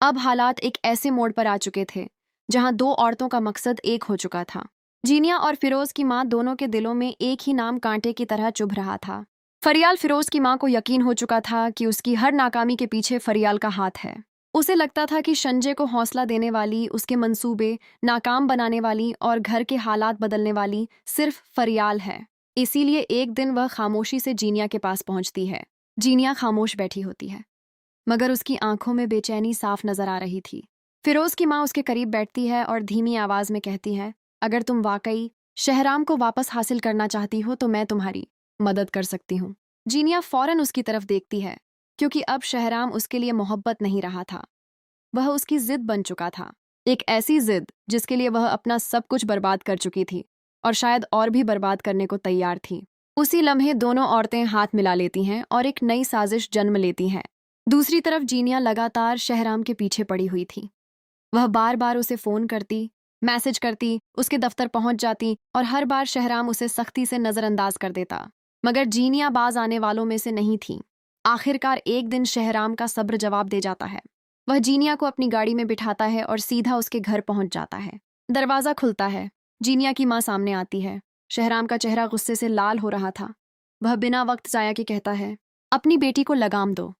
अब हालात एक ऐसे मोड़ पर आ चुके थे जहां दो औरतों का मकसद एक हो चुका था। जीनिया और फिरोज की मां दोनों के दिलों में एक ही नाम कांटे की तरह चुभ रहा था। फरियाल फिरोज की मां को यकीन हो चुका था कि उसकी हर नाकामी के पीछे फरियाल का हाथ है। उसे लगता था कि संजय को हौसला देने वाली, उसके मंसूबे नाकाम बनाने वाली और घर के हालात बदलने वाली सिर्फ फरियाल है। इसीलिए एक दिन वह खामोशी से जीनिया के पास पहुंचती है। जीनिया खामोश बैठी होती है, मगर उसकी आंखों में बेचैनी साफ नजर आ रही थी। फिरोज की माँ उसके करीब बैठती है और धीमी आवाज में कहती है, अगर तुम वाकई शहराम को वापस हासिल करना चाहती हो तो मैं तुम्हारी मदद कर सकती हूँ। जीनिया फौरन उसकी तरफ देखती है, क्योंकि अब शहराम उसके लिए मोहब्बत नहीं रहा था, वह उसकी जिद बन चुका था। एक ऐसी जिद जिसके लिए वह अपना सब कुछ बर्बाद कर चुकी थी और शायद और भी बर्बाद करने को तैयार थी। उसी लम्हे दोनों औरतें हाथ मिला लेती हैं और एक नई साजिश जन्म लेती हैं। दूसरी तरफ जीनिया लगातार शहराम के पीछे पड़ी हुई थी। वह बार बार उसे फोन करती, मैसेज करती, उसके दफ्तर पहुंच जाती और हर बार शहराम उसे सख्ती से नजरअंदाज कर देता। मगर जीनिया बाज आने वालों में से नहीं थी। आखिरकार एक दिन शहराम का सब्र जवाब दे जाता है। वह जीनिया को अपनी गाड़ी में बिठाता है और सीधा उसके घर पहुंच जाता है। दरवाजा खुलता है। जीनिया की मां सामने आती है। शहराम का चेहरा गुस्से से लाल हो रहा था। वह बिना वक्त जाया के कहता है, अपनी बेटी को लगाम दो।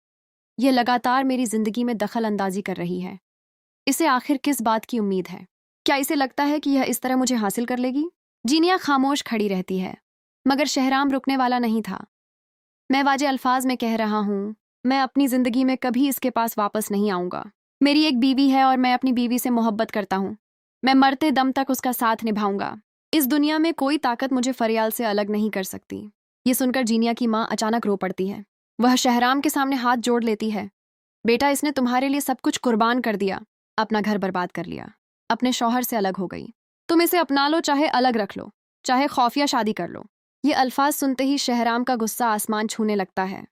यह लगातार मेरी जिंदगी में दखल अंदाजी कर रही है। इसे आखिर किस बात की उम्मीद है? क्या इसे लगता है कि यह इस तरह मुझे हासिल कर लेगी? जीनिया खामोश खड़ी रहती है, मगर शहराम रुकने वाला नहीं था। मैं वाजे अल्फाज में कह रहा हूँ, मैं अपनी जिंदगी में कभी इसके पास वापस नहीं आऊंगा। मेरी एक बीवी है और मैं अपनी बीवी से मोहब्बत करता हूँ। मैं मरते दम तक उसका साथ निभाऊंगा। इस दुनिया में कोई ताकत मुझे फरियाल से अलग नहीं कर सकती। ये सुनकर जीनिया की माँ अचानक रो पड़ती है। वह शहराम के सामने हाथ जोड़ लेती है। बेटा, इसने तुम्हारे लिए सब कुछ कुर्बान कर दिया, अपना घर बर्बाद कर लिया, अपने शौहर से अलग हो गई। तुम इसे अपना लो, चाहे अलग रख लो, चाहे खौफिया शादी कर लो। ये अल्फाज सुनते ही शहराम का गुस्सा आसमान छूने लगता है।